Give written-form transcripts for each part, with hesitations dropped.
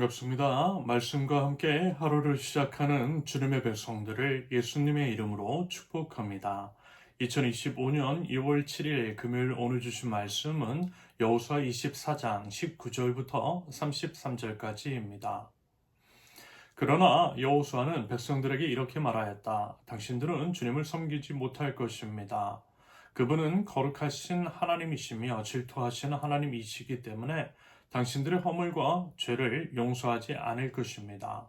반갑습니다. 말씀과 함께 하루를 시작하는 주님의 백성들을 예수님의 이름으로 축복합니다. 2025년 2월 7일 금요일 오늘 주신 말씀은 여호수아 24장 19절부터 33절까지입니다. 그러나 여호수아는 백성들에게 이렇게 말하였다. 당신들은 주님을 섬기지 못할 것입니다. 그분은 거룩하신 하나님이시며 질투하시는 하나님이시기 때문에 당신들의 허물과 죄를 용서하지 않을 것입니다.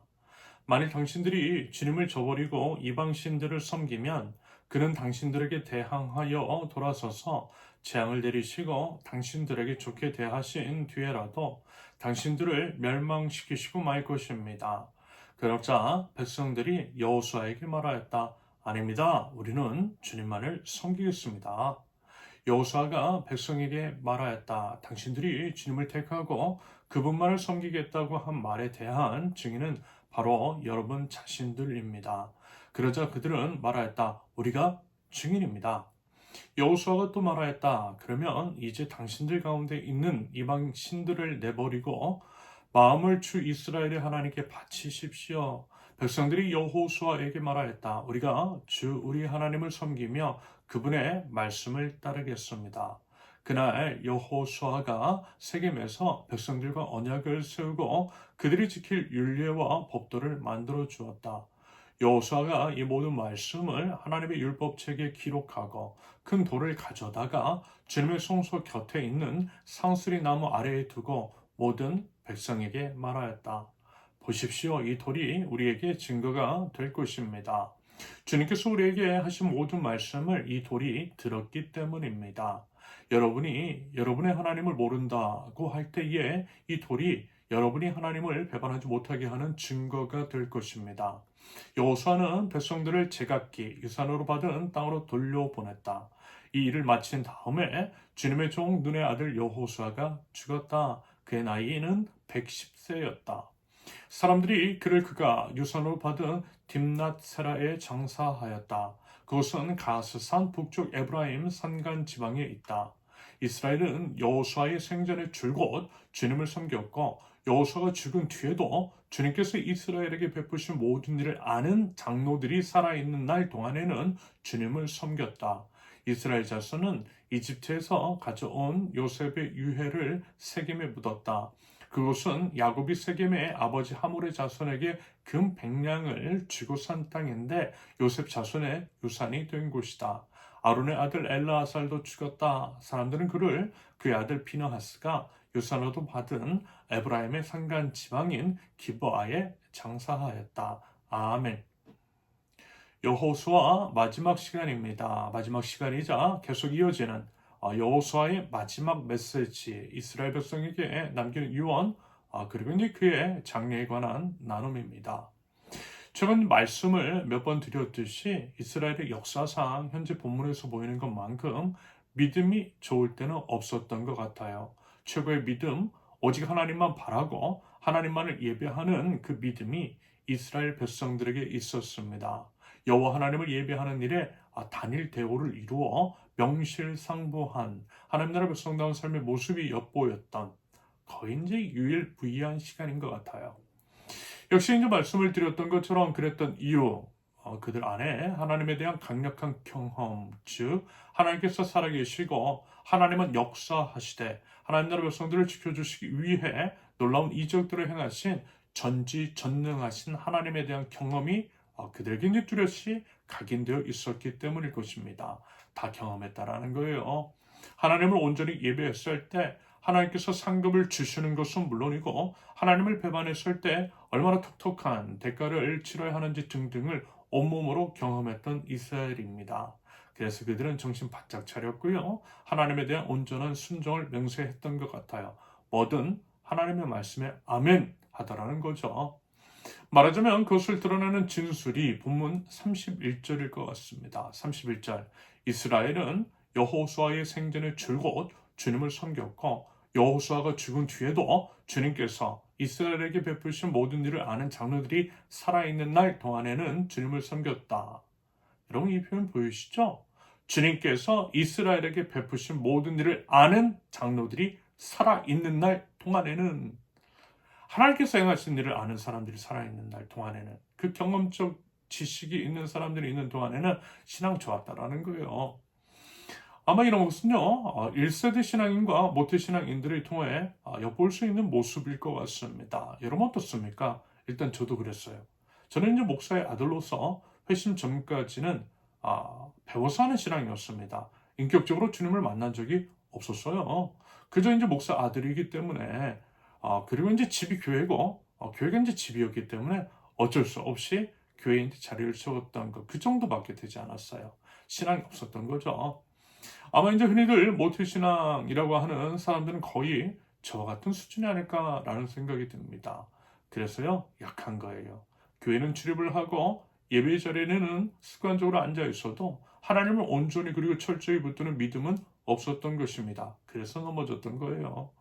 만일 당신들이 주님을 저버리고 이방신들을 섬기면 그는 당신들에게 대항하여 돌아서서 재앙을 내리시고 당신들에게 좋게 대하신 뒤에라도 당신들을 멸망시키시고 말 것입니다. 그러자 백성들이 여호수아에게 말하였다. 아닙니다. 우리는 주님만을 섬기겠습니다. 여호수아가 백성에게 말하였다. 당신들이 주님을 택하고 그분만을 섬기겠다고 한 말에 대한 증인은 바로 여러분 자신들입니다. 그러자 그들은 말하였다. 우리가 증인입니다. 여호수아가 또 말하였다. 그러면 이제 당신들 가운데 있는 이방 신들을 내버리고 마음을 주 이스라엘의 하나님께 바치십시오. 백성들이 여호수아에게 말하였다. 우리가 주 우리 하나님을 섬기며 그분의 말씀을 따르겠습니다. 그날 여호수아가 세겜에서 백성들과 언약을 세우고 그들이 지킬 율례와 법도를 만들어 주었다. 여호수아가 이 모든 말씀을 하나님의 율법책에 기록하고 큰 돌을 가져다가 주님의 성소 곁에 있는 상수리 나무 아래에 두고 모든 백성에게 말하였다. 보십시오. 이 돌이 우리에게 증거가 될 것입니다. 주님께서 우리에게 하신 모든 말씀을 이 돌이 들었기 때문입니다. 여러분이 여러분의 하나님을 모른다고 할 때에 이 돌이 여러분이 하나님을 배반하지 못하게 하는 증거가 될 것입니다. 여호수아는 백성들을 제각기 유산으로 받은 땅으로 돌려보냈다. 이 일을 마친 다음에 주님의 종 눈의 아들 여호수아가 죽었다. 그의 나이는 110세였다. 사람들이 그가 유산으로 받은 딥낫세라에 장사하였다. 그것은 가스산 북쪽 에브라임 산간 지방에 있다. 이스라엘은 여호수아의 생전에 줄곧 주님을 섬겼고 여호수아가 죽은 뒤에도 주님께서 이스라엘에게 베푸신 모든 일을 아는 장로들이 살아있는 날 동안에는 주님을 섬겼다. 이스라엘 자손은 이집트에서 가져온 요셉의 유해를 세겜에 묻었다. 그곳은 야곱이 세겜의 아버지 하몰의 자손에게 금 100냥을 주고 산 땅인데 요셉 자손의 유산이 된 곳이다. 아론의 아들 엘르아살도 죽었다. 사람들은 그를 그의 아들 비느하스가 유산으로 받은 에브라임의 산간 지방인 기브아에 장사하였다. 아멘. 여호수아 마지막 시간입니다. 마지막 시간이자 계속 이어지는 여호수아의 마지막 메시지, 이스라엘 백성에게 남기는 유언, 그리고 이제 그의 장래에 관한 나눔입니다. 최근 말씀을 몇 번 드렸듯이 이스라엘의 역사상 현재 본문에서 보이는 것만큼 믿음이 좋을 때는 없었던 것 같아요. 최고의 믿음, 오직 하나님만 바라고 하나님만을 예배하는 그 믿음이 이스라엘 백성들에게 있었습니다. 여호와 하나님을 예배하는 일에 단일 대오를 이루어 명실상부한 하나님 나라 백성다운 삶의 모습이 엿보였던 거의 이제 유일무이한 시간인 것 같아요. 역시 이제 말씀을 드렸던 것처럼 그랬던 이유, 그들 안에 하나님에 대한 강력한 경험, 즉 하나님께서 살아계시고 하나님은 역사하시되 하나님 나라 백성들을 지켜주시기 위해 놀라운 이적들을 행하신 전지전능하신 하나님에 대한 경험이 그들에게 이제 뚜렷이 각인되어 있었기 때문일 것입니다. 다 경험했다라는 거예요. 하나님을 온전히 예배했을 때 하나님께서 상급을 주시는 것은 물론이고 하나님을 배반했을 때 얼마나 톡톡한 대가를 치러야 하는지 등등을 온몸으로 경험했던 이스라엘입니다. 그래서 그들은 정신 바짝 차렸고요. 하나님에 대한 온전한 순종을 맹세했던 것 같아요. 뭐든 하나님의 말씀에 아멘 하더라는 거죠. 말하자면 그것을 드러내는 진술이 본문 31절일 것 같습니다. 31절 이스라엘은 여호수아의 생전에 줄곧 주님을 섬겼고 여호수아가 죽은 뒤에도 주님께서 이스라엘에게 베푸신 모든 일을 아는 장로들이 살아있는 날 동안에는 주님을 섬겼다. 여러분 이 표현 보이시죠? 주님께서 이스라엘에게 베푸신 모든 일을 아는 장로들이 살아있는 날 동안에는 하나님께서 행하신 일을 아는 사람들이 살아있는 날 동안에는, 그 경험적 지식이 있는 사람들이 있는 동안에는 신앙 좋았다라는 거예요. 아마 이런 것은요, 1세대 신앙인과 모태 신앙인들을 통해 엿볼 수 있는 모습일 것 같습니다. 여러분 어떻습니까? 일단 저도 그랬어요. 저는 이제 목사의 아들로서 회심 전까지는 배워서 하는 신앙이었습니다. 인격적으로 주님을 만난 적이 없었어요. 그저 이제 목사 아들이기 때문에, 그리고 이제 집이 교회고, 교회가 이제 집이었기 때문에 어쩔 수 없이 교회에 이제 자리를 채웠던 것, 그 정도밖에 되지 않았어요. 신앙이 없었던 거죠. 아마 이제 흔히들 모태신앙이라고 하는 사람들은 거의 저와 같은 수준이 아닐까라는 생각이 듭니다. 그래서요, 약한 거예요. 교회는 출입을 하고 예배 자리에는 습관적으로 앉아 있어도 하나님을 온전히 그리고 철저히 붙드는 믿음은 없었던 것입니다. 그래서 넘어졌던 거예요.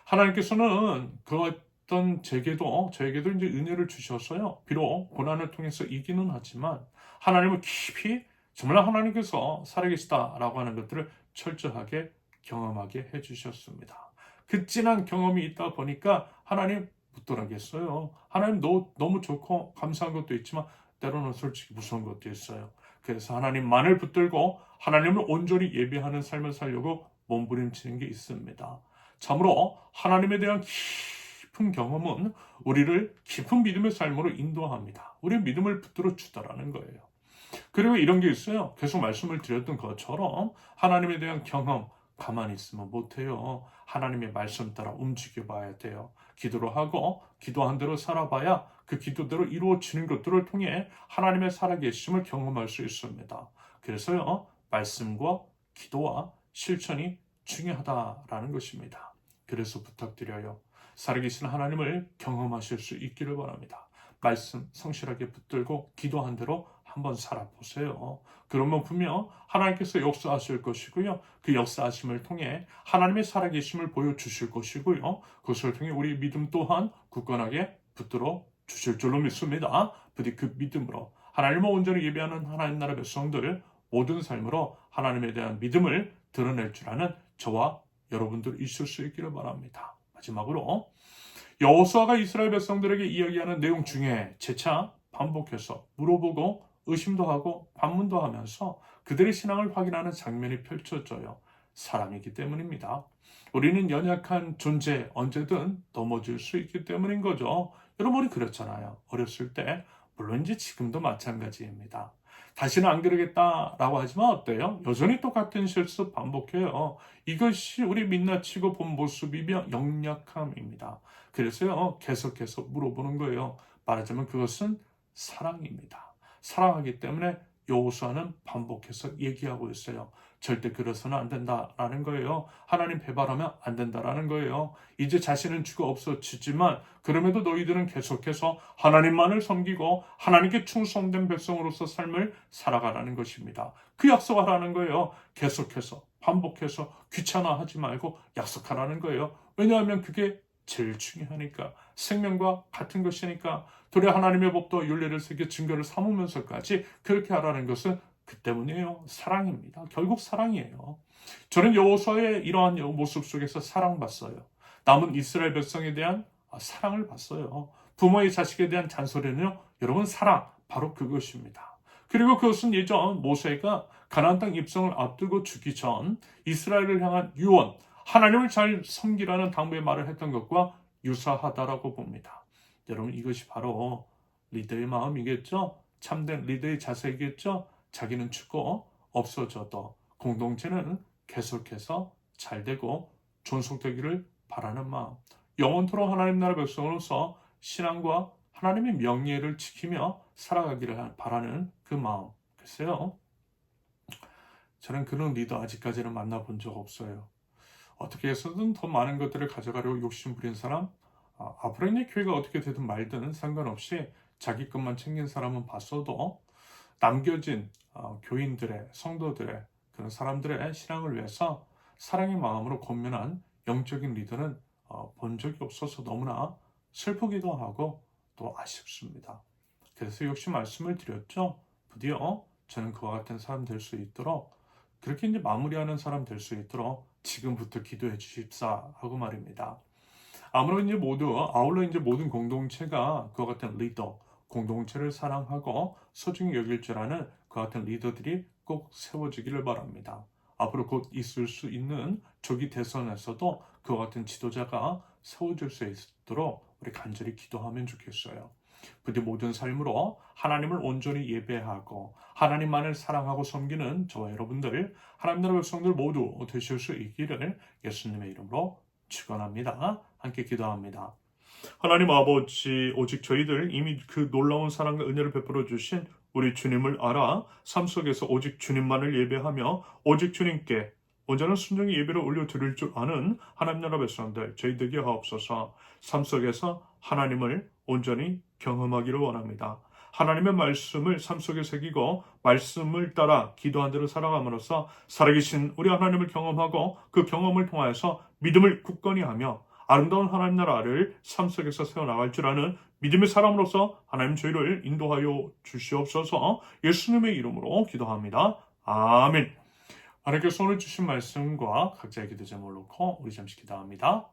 하나님께서는 그 어떤 저에게도 이제 은혜를 주셨어요. 비록 고난을 통해서 이기는 하지만 하나님을 깊이 정말 하나님께서 살아계시다라고 하는 것들을 철저하게 경험하게 해주셨습니다. 그 진한 경험이 있다 보니까 하나님 붙들어겠어요. 하나님 너무 좋고 감사한 것도 있지만 때로는 솔직히 무서운 것도 있어요. 그래서 하나님만을 붙들고 하나님을 온전히 예배하는 삶을 살려고 몸부림치는 게 있습니다. 참으로 하나님에 대한 깊은 경험은 우리를 깊은 믿음의 삶으로 인도합니다. 우리의 믿음을 붙들어 주다라는 거예요. 그리고 이런 게 있어요. 계속 말씀을 드렸던 것처럼 하나님에 대한 경험, 가만히 있으면 못해요. 하나님의 말씀 따라 움직여 봐야 돼요. 기도를 하고 기도한 대로 살아봐야 그 기도대로 이루어지는 것들을 통해 하나님의 살아계심을 경험할 수 있습니다. 그래서요, 말씀과 기도와 실천이 중요하다라는 것입니다. 그래서 부탁드려요. 살아계신 하나님을 경험하실 수 있기를 바랍니다. 말씀 성실하게 붙들고 기도한 대로 한번 살아보세요. 그러면 분명 하나님께서 역사하실 것이고요. 그 역사하심을 통해 하나님의 살아계심을 보여주실 것이고요. 그것을 통해 우리 믿음 또한 굳건하게 붙들어 주실 줄로 믿습니다. 부디 그 믿음으로 하나님을 온전히 예배하는 하나님 나라 백성들 모든 삶으로 하나님에 대한 믿음을 드러낼 줄 아는 저와 여러분들 있을 수 있기를 바랍니다. 마지막으로 여호수아가 이스라엘 백성들에게 이야기하는 내용 중에 재차 반복해서 물어보고 의심도 하고 반문도 하면서 그들의 신앙을 확인하는 장면이 펼쳐져요. 사람이기 때문입니다. 우리는 연약한 존재, 언제든 넘어질 수 있기 때문인 거죠. 여러분이 그렇잖아요. 어렸을 때, 물론 이제 지금도 마찬가지입니다. 다시는 안 그러겠다라고 하지만 어때요? 여전히 똑같은 실수 반복해요. 이것이 우리 민낯치고 본 모습이며 역력함입니다. 그래서요, 계속해서 물어보는 거예요. 말하자면 그것은 사랑입니다. 사랑하기 때문에 여호수아는 반복해서 얘기하고 있어요. 절대 그래서는 안 된다라는 거예요. 하나님 배반하면 안 된다라는 거예요. 이제 자신은 죽어 없어지지만 그럼에도 너희들은 계속해서 하나님만을 섬기고 하나님께 충성된 백성으로서 삶을 살아가라는 것입니다. 그 약속하라는 거예요. 계속해서 반복해서 귀찮아하지 말고 약속하라는 거예요. 왜냐하면 그게 제일 중요하니까. 생명과 같은 것이니까. 도리어 하나님의 법도 윤례를 새겨 증거를 삼으면서까지 그렇게 하라는 것은 그 때문이에요. 사랑입니다. 결국 사랑이에요. 저는 여호수아의 이러한 모습 속에서 사랑받어요. 남은 이스라엘 백성에 대한 사랑을 받어요. 부모의 자식에 대한 잔소리는요. 여러분 사랑 바로 그것입니다. 그리고 그것은 예전 모세가 가나안 땅 입성을 앞두고 죽기 전 이스라엘을 향한 유언, 하나님을 잘 섬기라는 당부의 말을 했던 것과 유사하다라고 봅니다. 여러분 이것이 바로 리더의 마음이겠죠? 참된 리더의 자세이겠죠? 자기는 죽고 없어져도 공동체는 계속해서 잘되고 존속되기를 바라는 마음. 영원토록 하나님 나라 백성으로서 신앙과 하나님의 명예를 지키며 살아가기를 바라는 그 마음. 글쎄요. 저는 그런 리더 아직까지는 만나본 적 없어요. 어떻게 해서든 더 많은 것들을 가져가려고 욕심부린 사람, 앞으로 이제 교회가 어떻게 되든 말든 상관없이 자기 것만 챙긴 사람은 봤어도 남겨진 교인들의, 성도들의, 그런 사람들의 신앙을 위해서 사랑의 마음으로 권면한 영적인 리더는 본 적이 없어서 너무나 슬프기도 하고 또 아쉽습니다. 그래서 역시 말씀을 드렸죠. 부디어 저는 그와 같은 사람 될 수 있도록, 그렇게 이제 마무리하는 사람 될 수 있도록 지금부터 기도해 주십사 하고 말입니다. 아울러 이제 모든 공동체가 그와 같은 리더, 공동체를 사랑하고 소중히 여길 줄 아는 그와 같은 리더들이 꼭 세워지기를 바랍니다. 앞으로 곧 있을 수 있는 조기 대선에서도 그와 같은 지도자가 세워질 수 있도록 우리 간절히 기도하면 좋겠어요. 부디 모든 삶으로 하나님을 온전히 예배하고 하나님만을 사랑하고 섬기는 저와 여러분들, 하나님 나라 백성들 모두 되실 수 있기를 예수님의 이름으로 축원합니다. 함께 기도합니다. 하나님 아버지, 오직 저희들 이미 그 놀라운 사랑과 은혜를 베풀어 주신 우리 주님을 알아 삶 속에서 오직 주님만을 예배하며 오직 주님께 온전한 순종의 예배를 올려드릴 줄 아는 하나님 나라 백성들 저희 되게 하옵소서. 삶 속에서 하나님을 온전히 경험하기를 원합니다. 하나님의 말씀을 삶 속에 새기고 말씀을 따라 기도한 대로 살아감으로써 살아계신 우리 하나님을 경험하고 그 경험을 통하여서 믿음을 굳건히 하며 아름다운 하나님 나라를 삶 속에서 세워나갈 줄 아는 믿음의 사람으로서 하나님 저희를 인도하여 주시옵소서. 예수님의 이름으로 기도합니다. 아멘. 하나님께서 오늘 주신 말씀과 각자의 기도 제목을 놓고 우리 잠시 기도합니다.